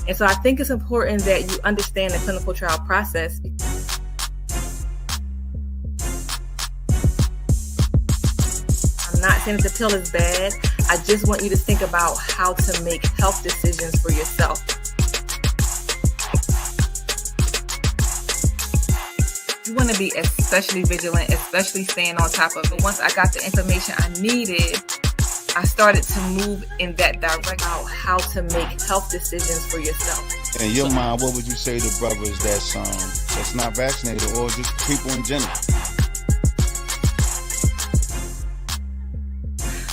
And so I think it's important that you understand the clinical trial process. I'm not saying that the pill is bad. I just want you to think about how to make health decisions for yourself. You want to be especially vigilant, especially staying on top of it. Once I got the information I needed, I started to move in that direction, how to make health decisions for yourself. In your mind, what would you say to brothers that's not vaccinated or just people in general?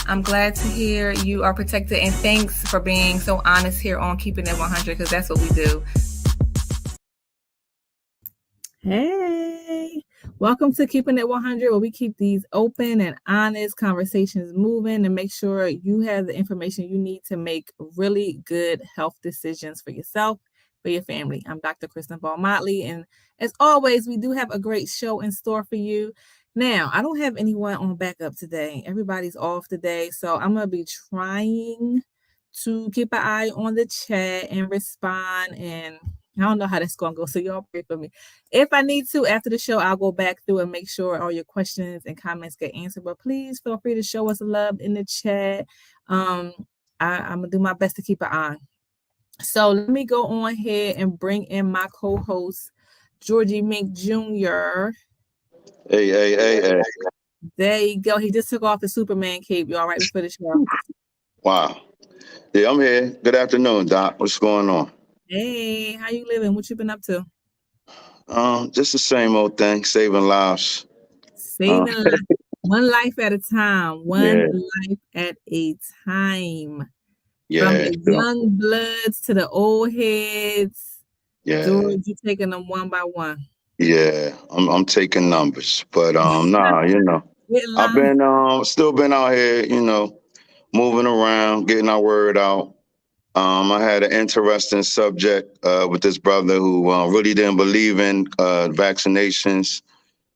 I'm glad to hear you are protected, and thanks for being so honest here on Keeping It 100, because that's what we do. Hey, welcome to Keeping It 100, where we keep these open and honest conversations moving and make sure you have the information you need to make really good health decisions for yourself, for your family. I'm Dr. Kristin Motley, and as always, we do have a great show in store for you. Now, I don't have anyone on backup today. Everybody's off today, so I'm going to be trying to keep an eye on the chat and respond, and I don't know how that's going to go, so y'all pray for me. If I need to, after the show, I'll go back through and make sure all your questions and comments get answered, but please feel free to show us love in the chat. I'm going to do my best to keep an eye. So let me go on here and bring in my co-host, Georgie Mink Jr. Hey. There you go. He just took off the Superman cape. You all right before the show? Wow. Yeah, I'm here. Good afternoon, Doc. What's going on? Hey, how you living? What you been up to? Just the same old thing, saving lives. Saving lives. One life at a time. Life at a time. Yeah. From the young bloods to the old heads. Yeah. George, you taking them one by one. Yeah, I'm taking numbers, but I've been still been out here, moving around, getting our word out. I had an interesting subject with this brother who really didn't believe in vaccinations.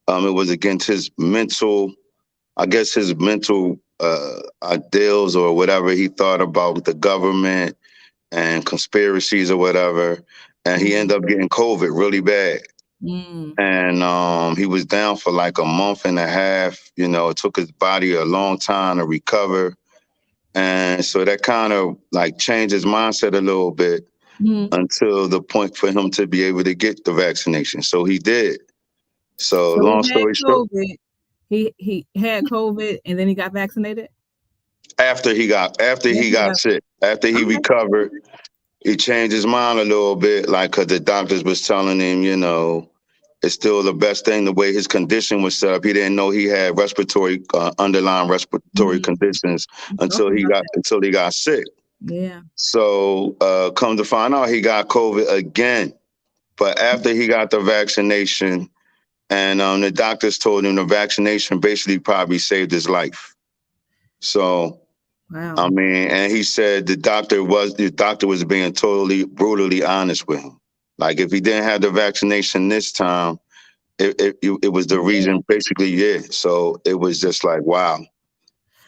It was against his mental ideals or whatever he thought about the government and conspiracies or whatever. And he ended up getting COVID really bad. And he was down for like a month and a half. It took his body a long time to recover. And so that kind of like changed his mindset a little bit until the point for him to be able to get the vaccination. So he did. So long story short, he had COVID and then he got vaccinated? After he got sick, after he recovered, he changed his mind a little bit, like, because the doctors was telling him, it's still the best thing the way his condition was set up. He didn't know he had underlying respiratory conditions until he got sick. Yeah. So come to find out, he got COVID again. But after he got the vaccination, and the doctors told him the vaccination basically probably saved his life. So, wow. I mean, and he said the doctor was being totally brutally honest with him. Like, if he didn't have the vaccination this time, it was the reason, basically, yeah. So it was just like, wow.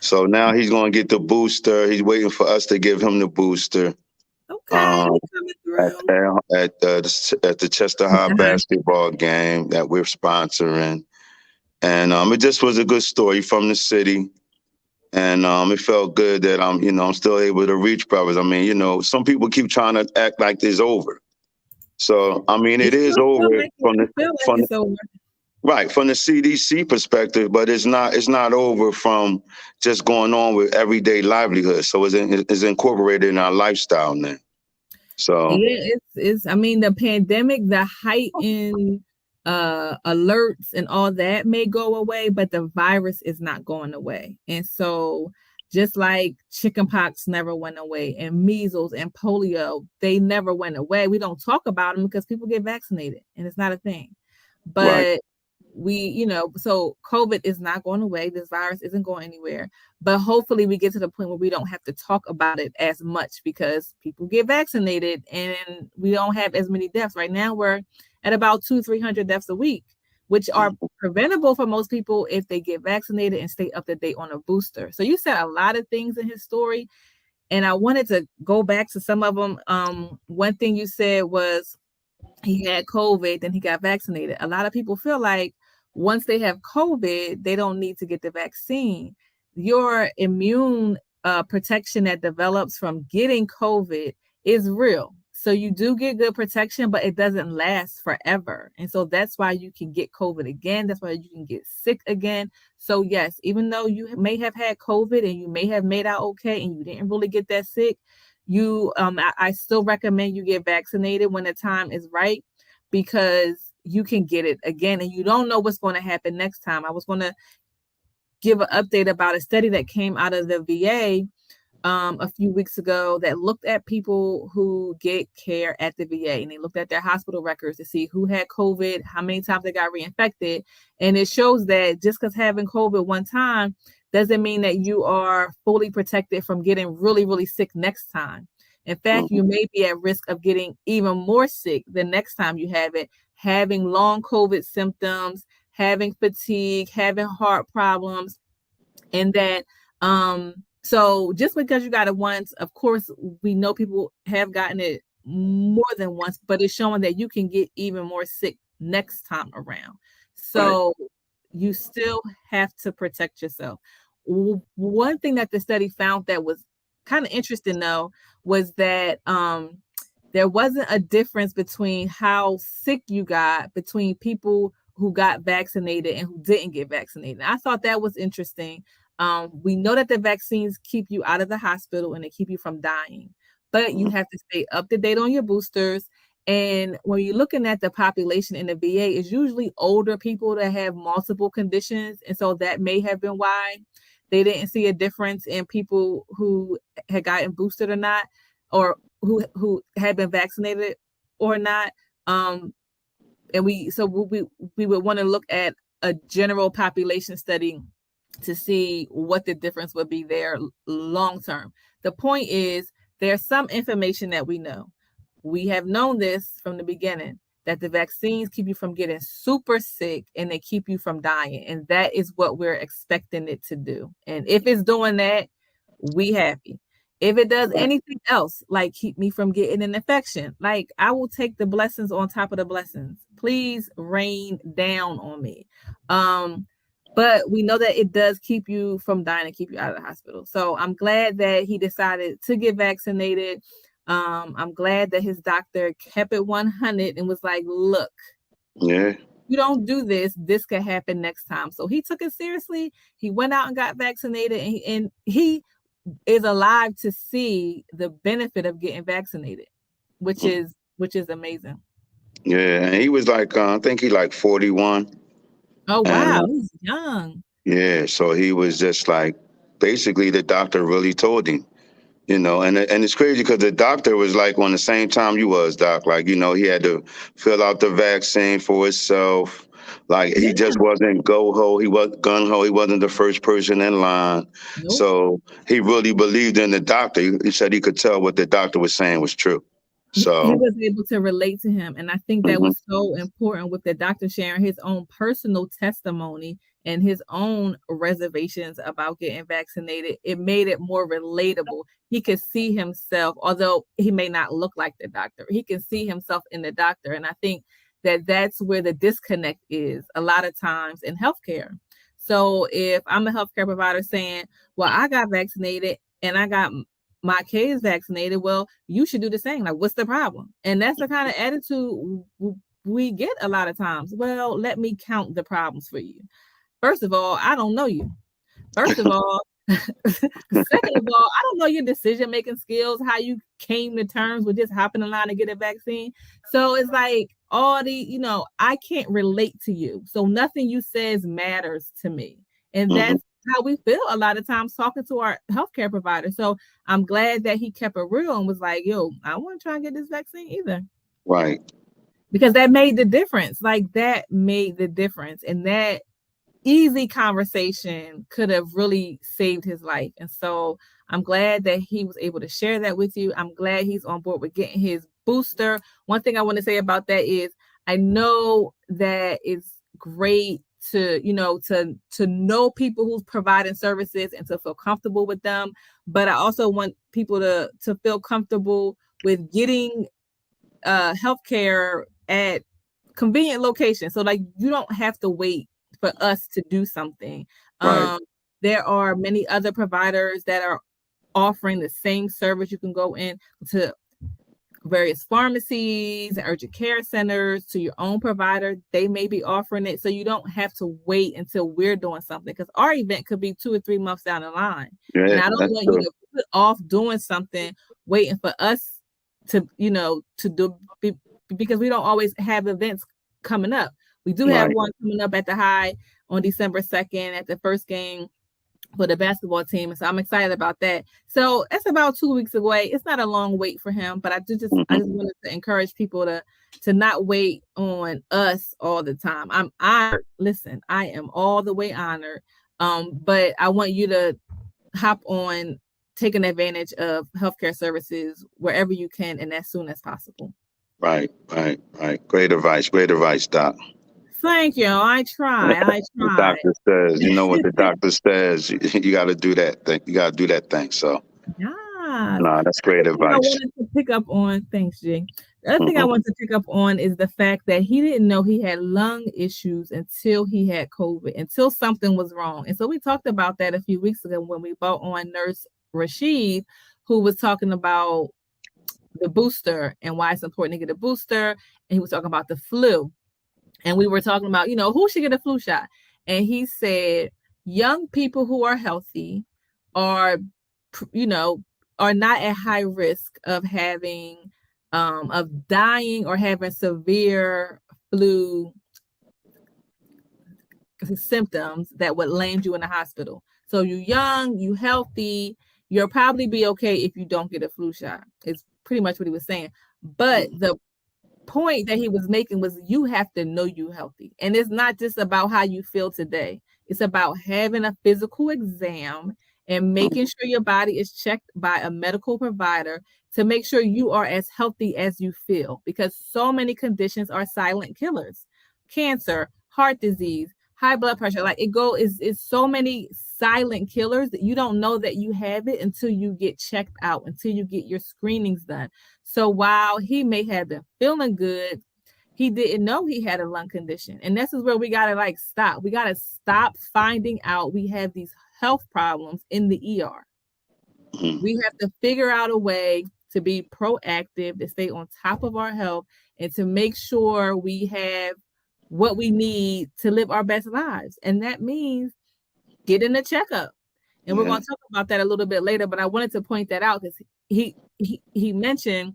So now he's going to get the booster. He's waiting for us to give him the booster. Okay. At the Chester High basketball game that we're sponsoring. And it just was a good story from the city. And it felt good that I'm still able to reach brothers. I mean, some people keep trying to act like it's over. So, I mean, it is over from the CDC perspective, but it's not over from just going on with everyday livelihood. So it's incorporated in our lifestyle now. So yeah, it's I mean, the pandemic, the heightened alerts and all that may go away, but the virus is not going away. And so just like chickenpox never went away, and measles and polio, they never went away. We don't talk about them because people get vaccinated and it's not a thing. But so COVID is not going away. This virus isn't going anywhere. But hopefully we get to the point where we don't have to talk about it as much because people get vaccinated and we don't have as many deaths. Right now we're at about 200-300 deaths a week, which are preventable for most people if they get vaccinated and stay up to date on a booster. So you said a lot of things in his story. And I wanted to go back to some of them. One thing you said was he had COVID, then he got vaccinated. A lot of people feel like once they have COVID, they don't need to get the vaccine. Your immune protection that develops from getting COVID is real. So you do get good protection, but it doesn't last forever. And so that's why you can get COVID again. That's why you can get sick again. So yes, even though you may have had COVID and you may have made out okay and you didn't really get that sick, I still recommend you get vaccinated when the time is right, because you can get it again and you don't know what's going to happen next time. I was going to give an update about a study that came out of the VA a few weeks ago that looked at people who get care at the VA, and they looked at their hospital records to see who had COVID, how many times they got reinfected. And it shows that just because having COVID one time doesn't mean that you are fully protected from getting really, really sick next time. In fact, you may be at risk of getting even more sick the next time you have it, having long COVID symptoms, having fatigue, having heart problems, and that so just because you got it once, of course, we know people have gotten it more than once, but it's showing that you can get even more sick next time around. So you still have to protect yourself. One thing that the study found that was kind of interesting, though, was that there wasn't a difference between how sick you got between people who got vaccinated and who didn't get vaccinated. I thought that was interesting. We know that the vaccines keep you out of the hospital and they keep you from dying, but you have to stay up to date on your boosters. And when you're looking at the population in the VA, it's usually older people that have multiple conditions. And so that may have been why they didn't see a difference in people who had gotten boosted or not, or who had been vaccinated or not. And we would want to look at a general population study to see what the difference would be there long term. The point is, there's some information that we know. We have known this from the beginning, that the vaccines keep you from getting super sick and they keep you from dying. And that is what we're expecting it to do. And if it's doing that, we happy. If it does anything else, like keep me from getting an infection, like I will take the blessings on top of the blessings. Please rain down on me. But we know that it does keep you from dying and keep you out of the hospital. So I'm glad that he decided to get vaccinated. I'm glad that his doctor kept it 100 and was like, look, you don't do this, this could happen next time. So he took it seriously. He went out and got vaccinated, and he is alive to see the benefit of getting vaccinated, which is amazing. Yeah, and he was like, I think he like 41. Oh, wow, he's young. Yeah, so he was just like, basically the doctor really told him, and it's crazy because the doctor was like on the same time you was, Doc. Like, he had to fill out the vaccine for himself. Like, he just wasn't go-ho. He was gun-ho. He wasn't the first person in line. Nope. So he really believed in the doctor. He said he could tell what the doctor was saying was true. So he was able to relate to him. And I think that was so important with the doctor sharing his own personal testimony and his own reservations about getting vaccinated. It made it more relatable. He could see himself, although he may not look like the doctor, he can see himself in the doctor. And I think that that's where the disconnect is a lot of times in healthcare. So if I'm a healthcare provider saying, well, I got vaccinated and I got my kids vaccinated, well, you should do the same. Like, what's the problem? And that's the kind of attitude we get a lot of times. Well, let me count the problems for you. First of all, I don't know you. First of all, second of all, I don't know your decision-making skills, how you came to terms with just hopping in line to get a vaccine. So it's like all the, I can't relate to you. So nothing you says matters to me. And that's how we feel a lot of times talking to our healthcare provider. So I'm glad that he kept it real and was like, yo, I want to try and get this vaccine either. Right. Because that made the difference. Like, that made the difference. And that easy conversation could have really saved his life. And so I'm glad that he was able to share that with you. I'm glad he's on board with getting his booster. One thing I want to say about that is I know that it's great to, you know, to know people who's providing services and to feel comfortable with them. But I also want people to feel comfortable with getting healthcare at convenient locations. So like you don't have to wait for us to do something. Right. There are many other providers that are offering the same service. You can go in to various pharmacies and urgent care centers, to your own provider. They may be offering it, so you don't have to wait until we're doing something, because our event could be 2 or 3 months down the line. And Yeah, I don't that's want you true. to put off doing something, waiting for us to, you know, to do, because we don't always have events coming up. We do have Right. one coming up at the High on December 2nd at the first game for the basketball team. And so I'm excited about that. So it's about 2 weeks away. It's not a long wait for him, but I just wanted to encourage people to not wait on us all the time. I'm honored. Listen, I am all the way honored. But I want you to hop on taking advantage of healthcare services wherever you can and as soon as possible. Right. Great advice, Doc. Thank you. I try. The doctor says, you know what the doctor says, you got to do that thing. You got to do that thing. So, Yes. no, that's great I advice. wanted to pick up on, thanks, Jay. The other thing I wanted to pick up on is the fact that he didn't know he had lung issues until he had COVID, until something was wrong. And so we talked about that a few weeks ago when we brought on Nurse Rashid, who was talking about the booster and why it's important to get a booster. And he was talking about the flu. And we were talking about, you know, who should get a flu shot. And he said, young people who are healthy are, you know, are not at high risk of having, of dying or having severe flu symptoms that would land you in the hospital. So you're young, you healthy, you'll probably be okay if you don't get a flu shot. It's pretty much what he was saying. But the point that he was making was you have to know you're healthy. And it's not just about how you feel today. It's about having a physical exam and making sure your body is checked by a medical provider to make sure you are as healthy as you feel, because so many conditions are silent killers. Cancer, heart disease, high blood pressure, like it's so many silent killers that you don't know that you have it until you get checked out, until you get your screenings done. So while he may have been feeling good, he didn't know he had a lung condition. And this is where we gotta stop. We gotta stop finding out we have these health problems in the ER. We have to figure out a way to be proactive, to stay on top of our health, and to make sure we have what we need to live our best lives. And that means getting a checkup. And we're going to talk about that a little bit later, but I wanted to point that out because he mentioned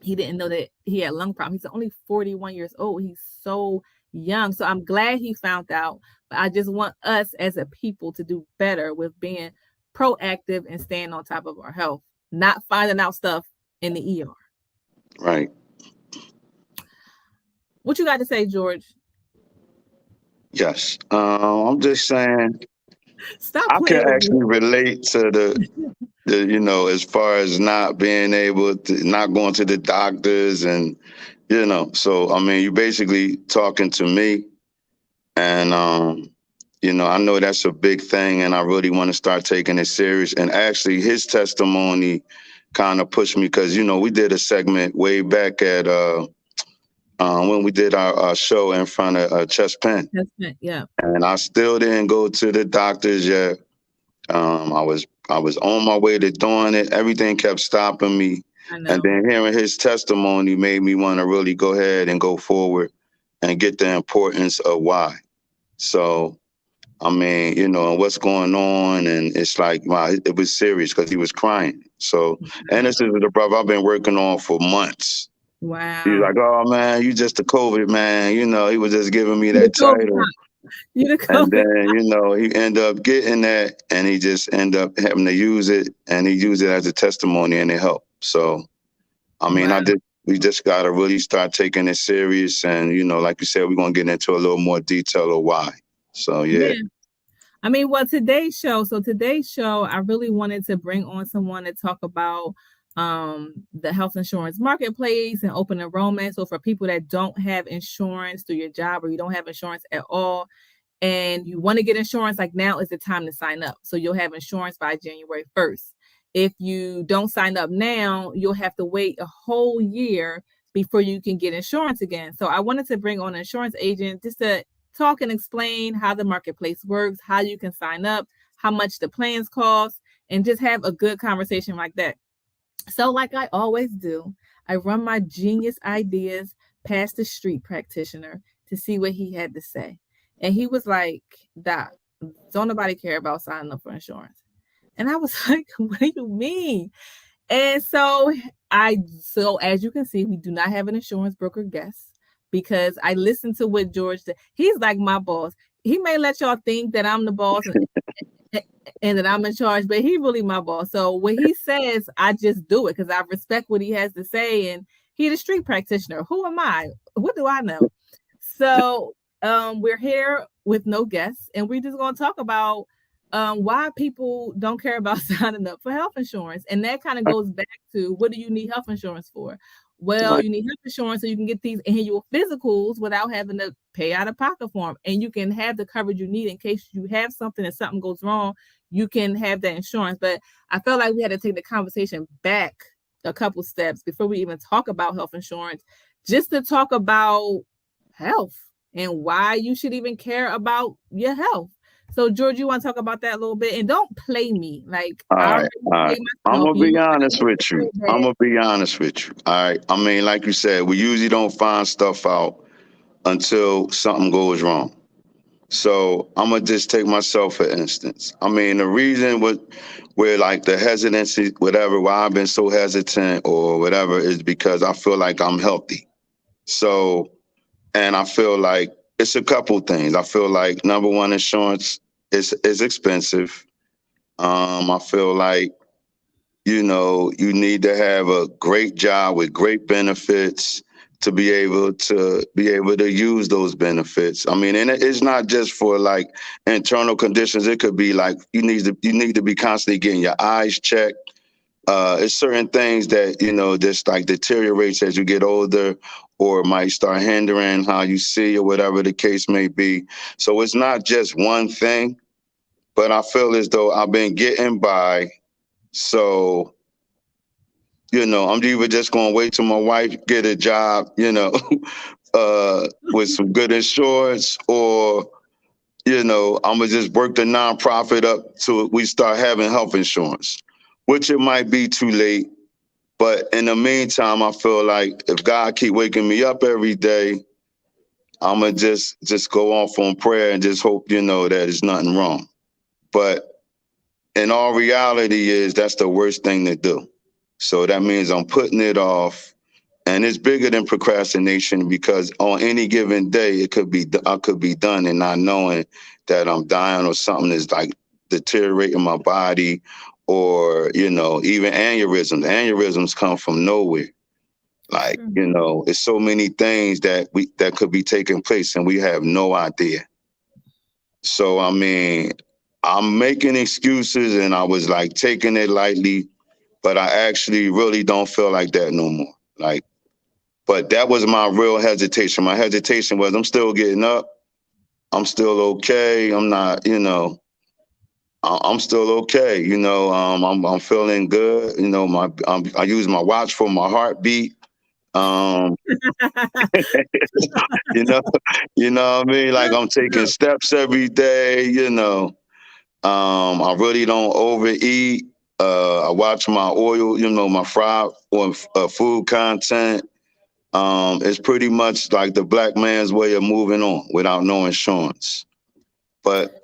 he didn't know that he had lung problems. He's only 41 years old. He's so young. So I'm glad he found out, but I just want us as a people to do better with being proactive and staying on top of our health, not finding out stuff in the ER. Right. What you got to say, George? Yes. I'm just saying, Stop I playing can with actually me. relate to the, you know, as far as not being able to, not going to the doctors and, you know, so, I mean, you're basically talking to me and, you know, I know that's a big thing and I really want to start taking it serious. And actually his testimony kind of pushed me because, you know, we did a segment way back at, when we did our show in front of Chest Pen. Yeah. And I still didn't go to the doctors yet. I was on my way to doing it. Everything kept stopping me. And then hearing his testimony made me want to really go ahead and go forward and get the importance of why. So, I mean, you know, what's going on. And it's like, wow, it was serious because he was crying. So, and this is the brother I've been working on for months. Wow. He's like, oh, man, you just a COVID man. You know, he was just giving me that title. And then, you know, he ended up getting that and he just ended up having to use it and he used it as a testimony and it helped. So, I mean, we just got to really start taking it serious. And, you know, like you said, we're going to get into a little more detail of why. So, yeah. I mean, well, today's show, I really wanted to bring on someone to talk about the health insurance marketplace and open enrollment. So for people that don't have insurance through your job or you don't have insurance at all, and you want to get insurance, like now is the time to sign up. So you'll have insurance by January 1st. If you don't sign up now, you'll have to wait a whole year before you can get insurance again. So I wanted to bring on an insurance agent just to talk and explain how the marketplace works, how you can sign up, how much the plans cost, and just have a good conversation like that. So like I always do, I run my genius ideas past the street practitioner to see what he had to say. And he was like, Doc, don't nobody care about signing up for insurance. And I was like, what do you mean? And so as you can see, we do not have an insurance broker guest because I listened to what George did. He's like my boss. He may let y'all think that I'm the boss and that I'm in charge, but he really my boss. So when he says, I just do it because I respect what he has to say. And he's a street practitioner. Who am I? What do I know? So we're here with no guests, and we're just going to talk about why people don't care about signing up for health insurance. And that kind of goes back to, what do you need health insurance for? Well, you need health insurance so you can get these annual physicals without having to pay out of pocket for them. And you can have the coverage you need in case you have something and something goes wrong. You can have that insurance. But I felt like we had to take the conversation back a couple steps before we even talk about health insurance, just to talk about health and why you should even care about your health. So, George, you want to talk about that a little bit? And don't play me. Like, all right. I'm going to be honest with you. All right. I mean, like you said, we usually don't find stuff out until something goes wrong. So I'm going to just take myself for instance. I mean, the reason where like the hesitancy, whatever, why I've been so hesitant or whatever is because I feel like I'm healthy. So, and I feel like it's a couple things. I feel like, number one, insurance is expensive. I feel like, you need to have a great job with great benefits to be able to use those benefits. I mean, and it's not just for like internal conditions. It could be like you need to be constantly getting your eyes checked. It's certain things that, just like deteriorates as you get older or might start hindering how you see or whatever the case may be. So it's not just one thing, but I feel as though I've been getting by. So, I'm either just going to wait till my wife get a job, with some good insurance, or, I'm going to just work the nonprofit up till we start having health insurance, which it might be too late. But in the meantime, I feel like if God keep waking me up every day, I'm going to just go off on prayer and just hope, that there's nothing wrong. But in all reality is that's the worst thing to do. So that means I'm putting it off, and it's bigger than procrastination because on any given day, I could be done and not knowing that I'm dying or something is like deteriorating my body, or, even aneurysms. Aneurysms come from nowhere. Like, it's so many things that could be taking place and we have no idea. So, I mean, I'm making excuses and I was like taking it lightly, but I actually really don't feel like that no more. Like, but that was my real hesitation. My hesitation was I'm still getting up. I'm still okay. I'm not, I'm still okay. I'm feeling good. I use my watch for my heartbeat. You know, what I mean? Like I'm taking steps every day, I really don't overeat. I watch my oil, my fried or food content. It's pretty much like the black man's way of moving on without no insurance. But,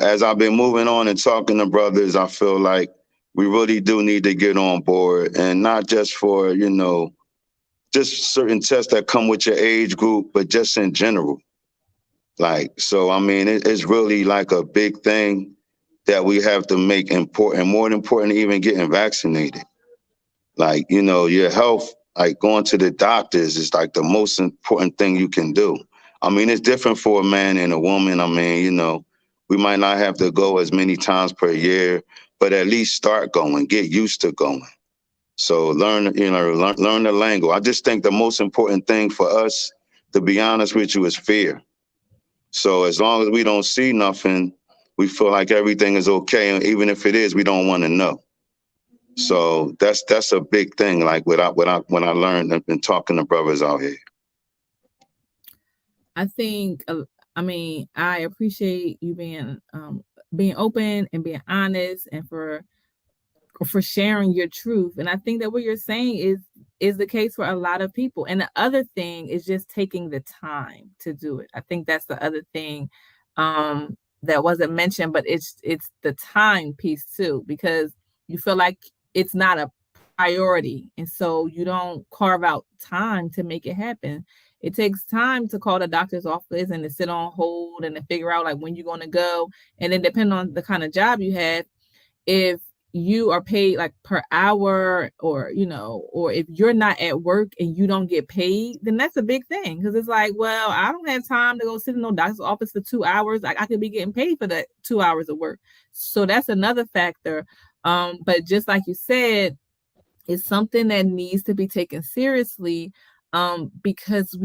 as I've been moving on and talking to brothers, I feel like we really do need to get on board, and not just for, just certain tests that come with your age group, but just in general. Like, so, I mean, it's really like a big thing that we have to make important, more important than even getting vaccinated. Like, your health, like going to the doctors is like the most important thing you can do. I mean, it's different for a man and a woman. I mean, we might not have to go as many times per year, but at least start going, get used to going. So learn the language. I just think the most important thing for us, to be honest with you, is fear. So as long as we don't see nothing, we feel like everything is okay. And even if it is, we don't want to know. So that's a big thing. Like when I learned and been talking to brothers out here. I think, I mean, I appreciate you being open and being honest, and for sharing your truth. And I think that what you're saying is the case for a lot of people. And the other thing is just taking the time to do it. I think that's the other thing that wasn't mentioned, but it's the time piece too, because you feel like it's not a priority, and so you don't carve out time to make it happen. It takes time to call the doctor's office and to sit on hold and to figure out like when you're going to go, and then depending on the kind of job you have, if you are paid like per hour, or or if you're not at work and you don't get paid, then that's a big thing, because it's like, well, I don't have time to go sit in no doctor's office for 2 hours. Like, I could be getting paid for that 2 hours of work. So that's another factor. But just like you said, it's something that needs to be taken seriously, because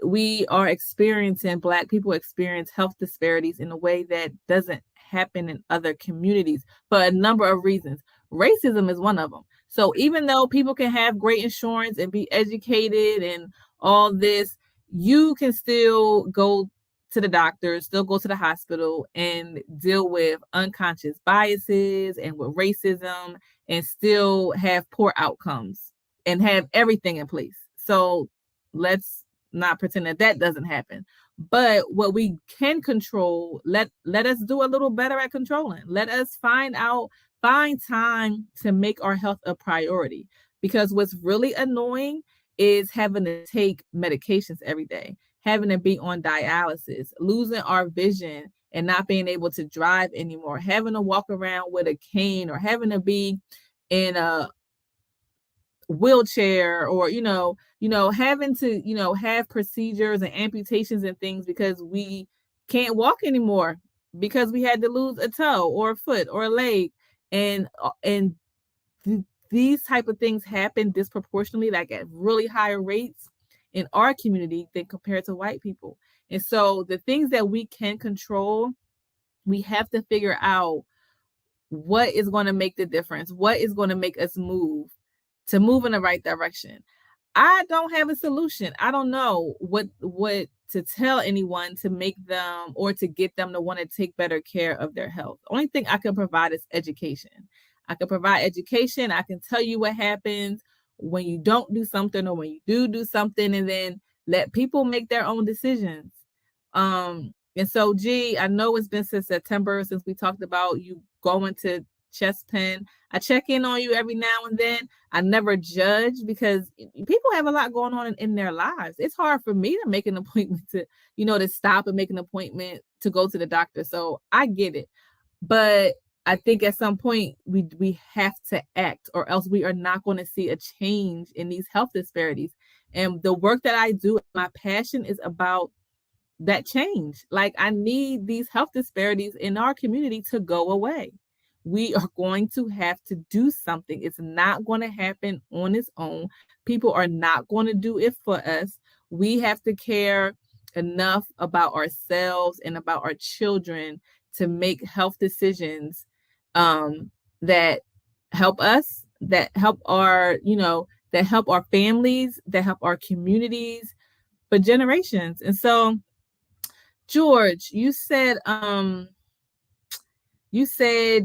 we are experiencing, Black people experience health disparities in a way that doesn't happen in other communities for a number of reasons. Racism is one of them. So even though people can have great insurance and be educated and all this, you can still go to the doctor, still go to the hospital and deal with unconscious biases and with racism, and still have poor outcomes and have everything in place. So let's not pretend that that doesn't happen. But what we can control, let us do a little better at controlling. Let us find time to make our health a priority. Because what's really annoying is having to take medications every day, having to be on dialysis, losing our vision and not being able to drive anymore, having to walk around with a cane, or having to be in a wheelchair, or having to have procedures and amputations and things because we can't walk anymore, because we had to lose a toe or a foot or a leg. And these type of things happen disproportionately, like at really higher rates in our community than compared to white people. And so the things that we can control, we have to figure out what is going to make the difference, what is going to make us move in the right direction. I don't have a solution. I don't know what to tell anyone to make them, or to get them to want to take better care of their health. The only thing I can provide is education. I can provide education. I can tell you what happens when you don't do something, or when you do something, and then let people make their own decisions. And so, G, I know it's been since September since we talked about you going to chest pen. I check in on you every now and then. I never judge, because people have a lot going on in their lives. It's hard for me to make an appointment to stop and make an appointment to go to the doctor. So I get it. But I think at some point we have to act, or else we are not going to see a change in these health disparities. And the work that I do, my passion is about that change. Like, I need these health disparities in our community to go away. We are going to have to do something. It's not going to happen on its own. People are not going to do it for us. We have to care enough about ourselves and about our children to make health decisions that help us, that help our families, that help our communities for generations. And so, George, you said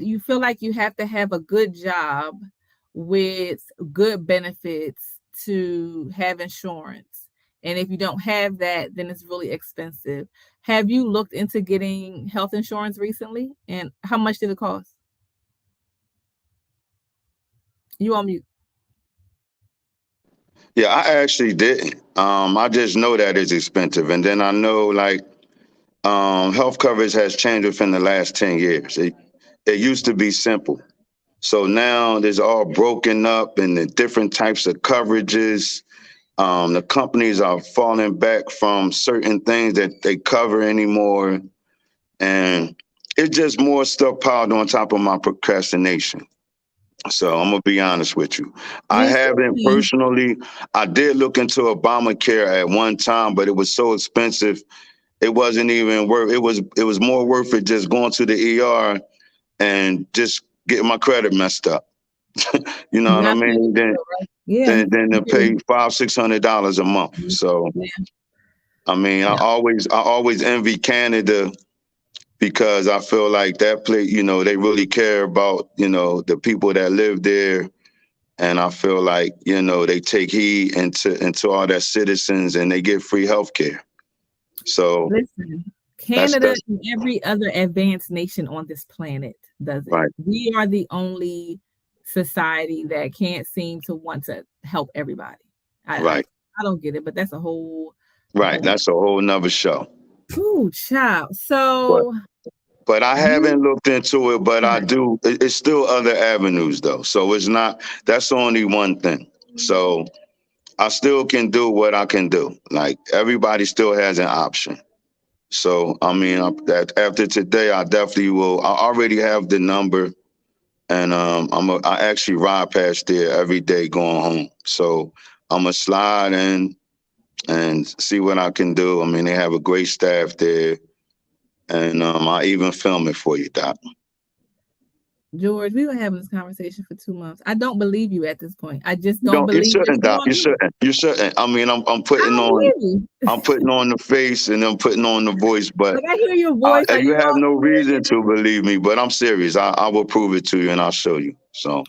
you feel like you have to have a good job with good benefits to have insurance. And if you don't have that, then it's really expensive. Have you looked into getting health insurance recently? And how much did it cost? You on mute. Yeah, I actually didn't. I just know that it's expensive. And then I know health coverage has changed within the last 10 years. It used to be simple. So now there's all broken up in the different types of coverages. The companies are falling back from certain things that they cover anymore. And it's just more stuff piled on top of my procrastination. So I'm going to be honest with you. I haven't personally, I did look into Obamacare at one time, but it was so expensive. it wasn't even worth. It was more worth it just going to the ER and just getting my credit messed up. You know what I Not paying mean? the bill, right? Yeah. Than to pay $500-600 a month. So Yeah. I mean, Yeah. I always envy Canada because I feel like that place, you know, they really care about, you know, the people that live there. And I feel like, you know, they take heed into all their citizens and they get free health care. So Listen, that's Canada and every other advanced nation on this planet does it. right. We are the only society that can't seem to want to help everybody. Right. I don't get it, but that's a whole Right. That's a whole nother show. Ooh, child. But So but I haven't looked into it, but I okay. do. It's still other avenues though. So it's not, that's only one thing. So I still can do what I can do. Like everybody still has an option. So I mean, that after today, I definitely will. I already have the number, and I actually ride past there every day going home. So I'm gonna slide in and see what I can do. I mean, they have a great staff there, and I even film it for you, Doc. George, we were having this conversation for 2 months. I don't believe you at this point. I just You don't don't. You believe that shouldn't, you're Doc. gonna You do it. shouldn't. You shouldn't. I mean, I'm I putting don't on. hear you. I'm putting on the face and I'm putting on the voice, but Like I hear your voice. Are you you have all no reason serious? to believe me. But I'm serious. I will prove it to you and I'll show you. So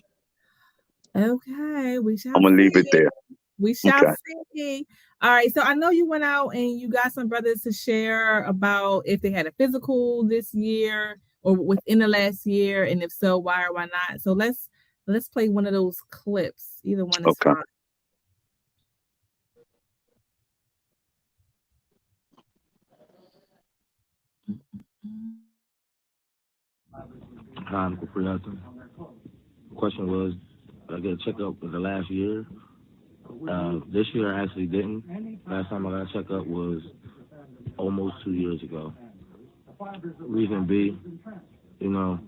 Okay, we I'm shall gonna leave see. it there. We shall Okay. see. All right. So I know you went out and you got some brothers to share about if they had a physical this year or within the last year, and if so, why or why not. So let's play one of those clips. Either one is Okay. fine. Hi, I'm Cooper Hudson. The question was, did I get a checkup in the last year? This year I actually didn't. Last time I got a checkup was almost 2 years ago. Reason B, you know,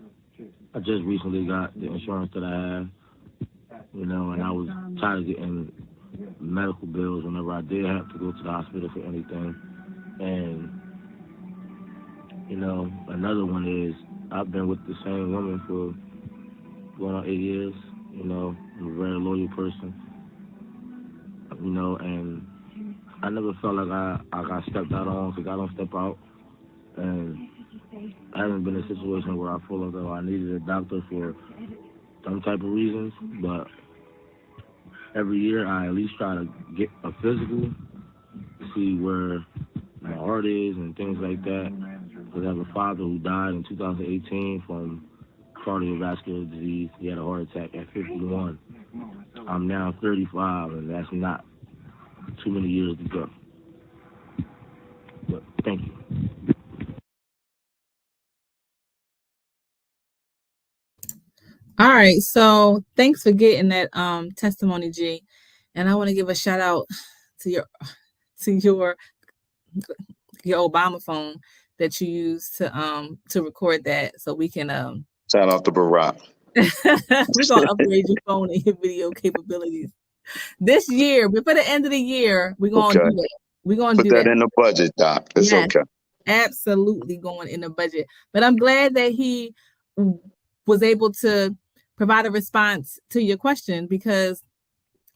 I just recently got the insurance that I have, you know, and I was tired of getting medical bills whenever I did have to go to the hospital for anything. And, you know, another one is I've been with the same woman for going on 8 years. You know, I'm a very loyal person. You know, and I never felt like I got stepped out on because I don't step out. And I haven't been in a situation where I feel like I needed a doctor for some type of reasons. But every year I at least try to get a physical to see where my heart is and things like that. Because I have a father who died in 2018 from cardiovascular disease. He had a heart attack at 51. I'm now 35, and that's not too many years to go. But thank you. All right. So thanks for getting that testimony, G. And I want to give a shout out to your Obama phone that you used to record that, so we can Shout out to Barack. we're gonna upgrade your phone and your video capabilities this year. Before the end of the year, we're gonna Okay. do that. We're gonna Put do that that. in the budget, Doc. It's Yes, okay. absolutely going in the budget. But I'm glad that he was able to provide a response to your question, because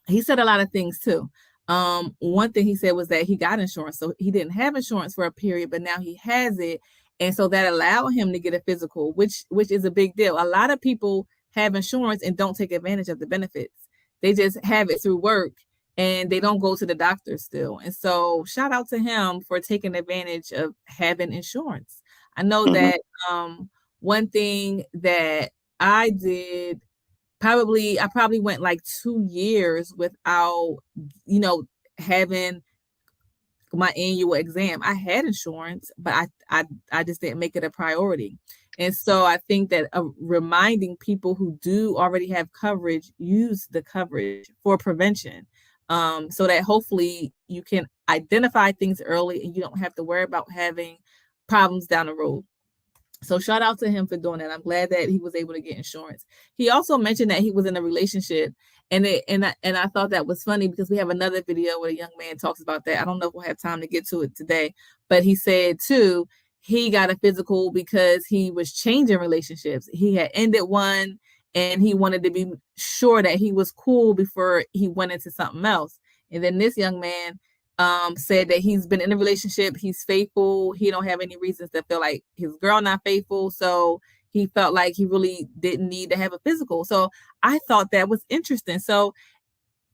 he said a lot of things too. One thing he said was that he got insurance, so he didn't have insurance for a period, but now he has it, and so that allowed him to get a physical, which is a big deal. A lot of people have insurance and don't take advantage of the benefits. They just have it through work and they don't go to the doctor still. And so shout out to him for taking advantage of having insurance. I know that one thing that I did, I probably went like 2 years without, having my annual exam. I had insurance, but I just didn't make it a priority. And so I think that reminding people who do already have coverage, use the coverage for prevention, so that hopefully you can identify things early and you don't have to worry about having problems down the road. So shout out to him for doing that. I'm glad that he was able to get insurance. He also mentioned that he was in a relationship And I thought that was funny because we have another video where a young man talks about that. I don't know if we'll have time to get to it today, but he said too, he got a physical because he was changing relationships. He had ended one and he wanted to be sure that he was cool before he went into something else. And then this young man said that he's been in a relationship, he's faithful, he don't have any reasons to feel like his girl not faithful, so he felt like he really didn't need to have a physical. So I thought that was interesting. So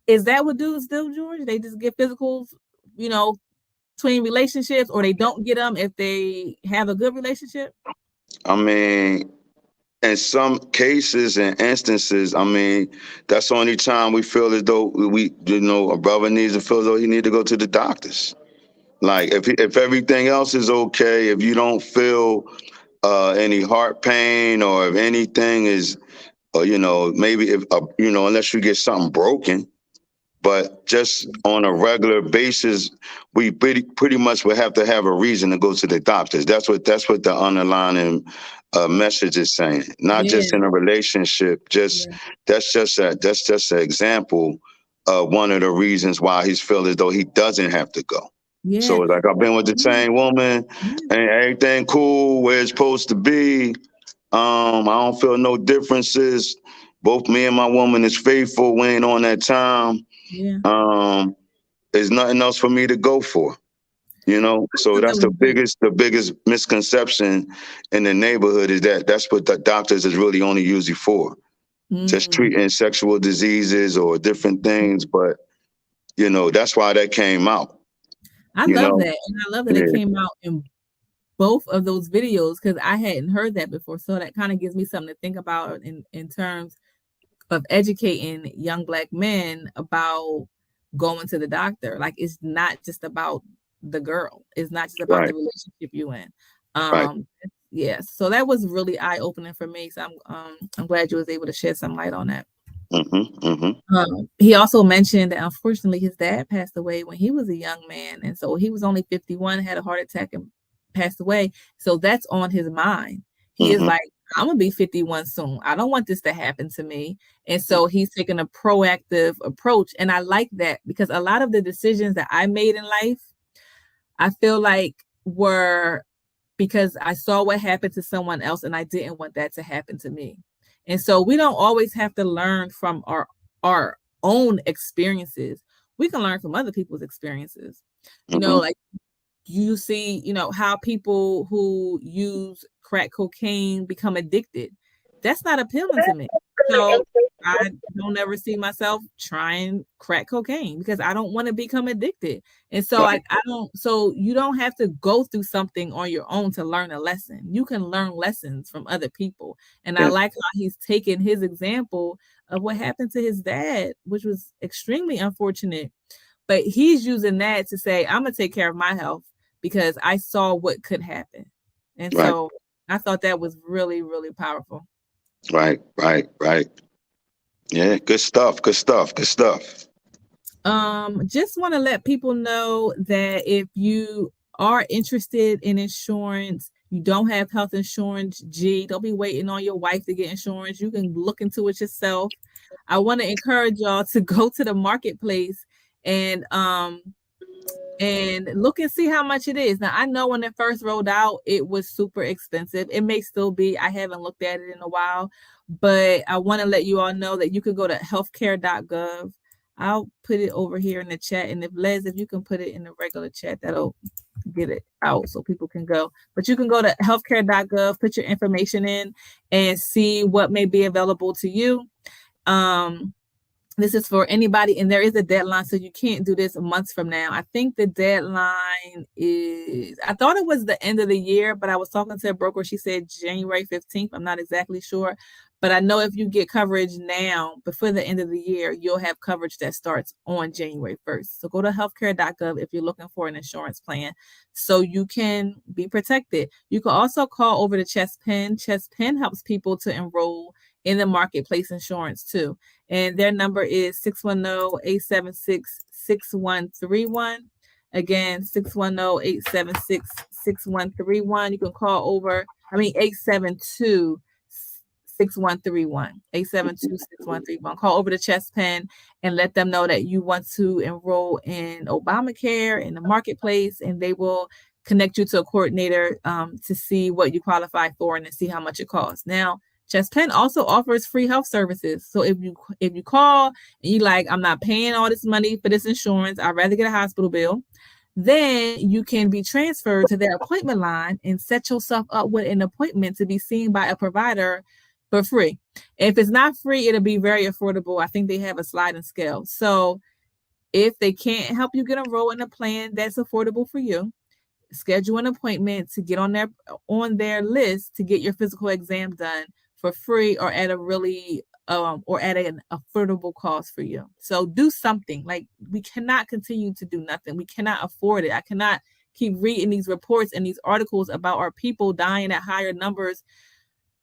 is that what dudes do, George? They just get physicals, you know, between relationships, or they don't get them if they have a good relationship? I mean, in some cases and instances, I mean, that's the only time we feel as though a brother needs to feel as though he need to go to the doctors. Like if everything else is okay, if you don't feel any heart pain, or if anything is, maybe if unless you get something broken, but just on a regular basis, we pretty much would have to have a reason to go to the doctors. That's what the underlying message is saying. Not just in a relationship. That's just an example of one of the reasons why he's feeling as though he doesn't have to go. So it's like, I've been with the same woman and everything cool where it's supposed to be. I don't feel no differences. Both me and my woman is faithful. We ain't on that time. There's nothing else for me to go for, So that's the biggest misconception in the neighborhood, is that's what the doctors is really only usually for, just treating sexual diseases or different things. But that's why that came out. I love that, and I love that it came out in both of those videos, because I hadn't heard that before. So that kind of gives me something to think about in terms of educating young Black men about going to the doctor. Like, it's not just about the girl. It's not just about the relationship you in. Yes. So that was really eye-opening for me. So I'm glad you was able to shed some light on that. He also mentioned that unfortunately his dad passed away when he was a young man. And so he was only 51, had a heart attack and passed away. So that's on his mind. He is like, I'm gonna be 51 soon. I don't want this to happen to me. And so he's taking a proactive approach. And I like that, because a lot of the decisions that I made in life, I feel like were because I saw what happened to someone else and I didn't want that to happen to me. And so we don't always have to learn from our own experiences. We can learn from other people's experiences. Like you see, how people who use crack cocaine become addicted. That's not appealing to me. So I don't ever see myself trying crack cocaine because I don't want to become addicted. And so so you don't have to go through something on your own to learn a lesson. You can learn lessons from other people. And I like how he's taken his example of what happened to his dad, which was extremely unfortunate. But he's using that to say, I'm going to take care of my health because I saw what could happen. And so I thought that was really, really powerful. Right. Yeah, good stuff. Just want to let people know that if you are interested in insurance, you don't have health insurance, don't be waiting on your wife to get insurance. You can look into it yourself. I want to encourage y'all to go to the marketplace and look and see how much it is. Now, I know when it first rolled out, it was super expensive. It may still be. I haven't looked at it in a while, but I want to let you all know that you can go to healthcare.gov. I'll put it over here in the chat. And if you can put it in the regular chat, that'll get it out so people can go. But you can go to healthcare.gov, put your information in and see what may be available to you. This is for anybody, and there is a deadline, so you can't do this months from now. I think the deadline is, I thought it was the end of the year, but I was talking to a broker. She said January 15th. I'm not exactly sure, but I know if you get coverage now before the end of the year, you'll have coverage that starts on January 1st. So go to healthcare.gov if you're looking for an insurance plan so you can be protected. You can also call over to Chest Pen. Chest Pen helps people to enroll in the marketplace insurance too. And their number is 610-876-6131. Again, 610-876-6131. You can call over, 872-610-6131. 6131, 872-6131. Call over to Chest Pen and let them know that you want to enroll in Obamacare in the marketplace, and they will connect you to a coordinator to see what you qualify for and to see how much it costs. Now, Chest Pen also offers free health services. So if you call and you like, I'm not paying all this money for this insurance, I'd rather get a hospital bill, then you can be transferred to their appointment line and set yourself up with an appointment to be seen by a provider for free. If it's not free, it'll be very affordable. I think they have a sliding scale. So if they can't help you get enrolled in a plan that's affordable for you, schedule an appointment to get on their list to get your physical exam done for free or at a really or at an affordable cost for you. So do something. Like, we cannot continue to do nothing. We cannot afford it. I cannot keep reading these reports and these articles about our people dying at higher numbers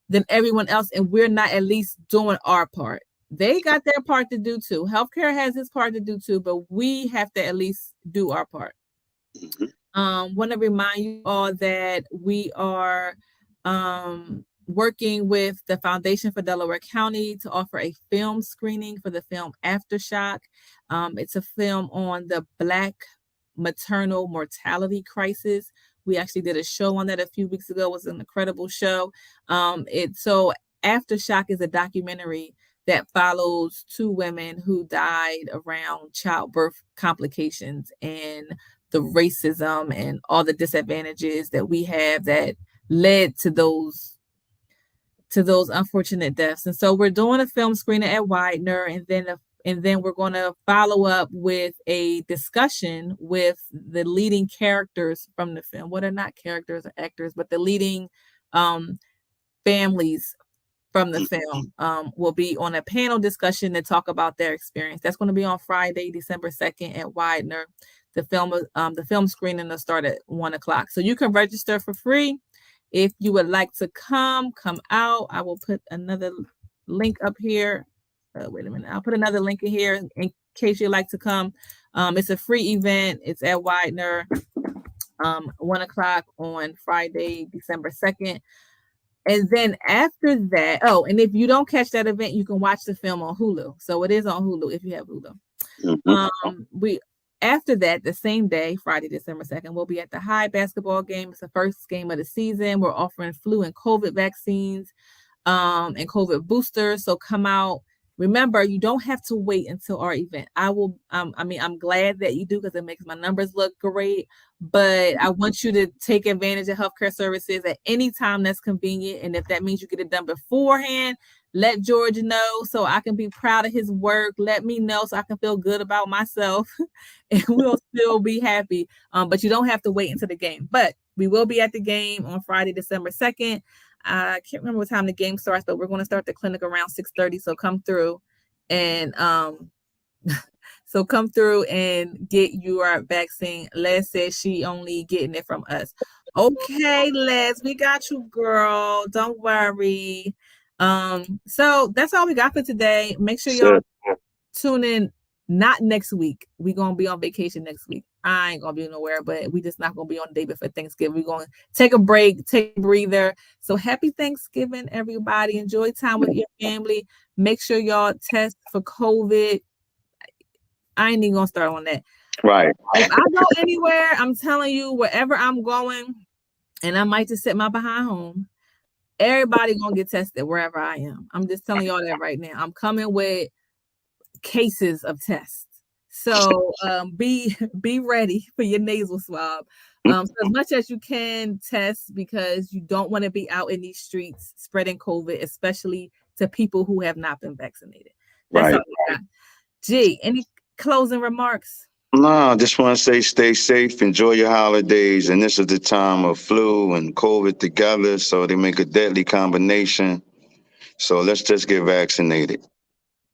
than everyone else, and we're not at least doing our part. They got their part to do too. Healthcare has its part to do too, but we have to at least do our part. Want to remind you all that we are working with the Foundation for Delaware County to offer a film screening for the film Aftershock. It's a film on the Black maternal mortality crisis. We actually did a show on that a few weeks ago. It was an incredible show. So Aftershock is a documentary that follows two women who died around childbirth complications and the racism and all the disadvantages that we have that led to those unfortunate deaths. And so we're doing a film screening at Widener, and then we're going to follow up with a discussion with the leading characters from the film. What are not characters or actors, but the leading families from the film will be on a panel discussion to talk about their experience. That's going to be on Friday, December 2nd at Widener. The film screening will start at 1:00. So you can register for free. If you would like to come out. I will put another link up here. Wait a minute. I'll put another link in here in case you'd like to come. It's a free event. It's at Widener, 1:00 on Friday, December 2nd. And then after that, and if you don't catch that event, you can watch the film on Hulu. So it is on Hulu if you have Hulu. After that, the same day, Friday, December 2nd, we'll be at the High basketball game. It's the first game of the season. We're offering flu and COVID vaccines and COVID boosters. So come out. Remember, you don't have to wait until our event. I'm glad that you do because it makes my numbers look great. But I want you to take advantage of healthcare services at any time that's convenient. And if that means you get it done beforehand, let George know so I can be proud of his work. Let me know so I can feel good about myself and we'll still be happy. But you don't have to wait until the game. But we will be at the game on Friday, December 2nd. I can't remember what time the game starts, but we're going to start the clinic around 6:30. So come through and get your vaccine. Les says she only getting it from us. Okay, Les, we got you, girl. Don't worry. So that's all we got for today. Make sure y'all tune in. Not next week. We're going to be on vacation next week. I ain't going to be nowhere, but we just not going to be on the day before Thanksgiving. We're going to take a break, take a breather. So happy Thanksgiving, everybody. Enjoy time with your family. Make sure y'all test for COVID. I ain't even going to start on that. Right. If I go anywhere, I'm telling you, wherever I'm going, and I might just sit my behind home, everybody going to get tested wherever I am. I'm just telling y'all that right now. I'm coming with cases of tests. So be ready for your nasal swab. So as much as you can test because you don't want to be out in these streets spreading COVID, especially to people who have not been vaccinated. That's all we got. G, any closing remarks? No, I just want to say stay safe, enjoy your holidays, and this is the time of flu and COVID together, so they make a deadly combination. So let's just get vaccinated.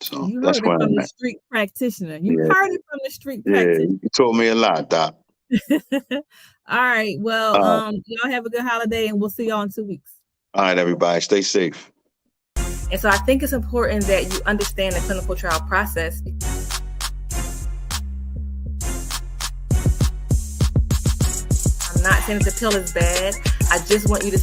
So you that's heard it where from I'm the at. street practitioner. You heard it from the street Yeah, practitioner. you told me a lot, Doc. All right. Well, y'all have a good holiday, and we'll see y'all in 2 weeks. All right, everybody, stay safe. And so I think it's important that you understand the clinical trial process. I'm not saying that the pill is bad. I just want you to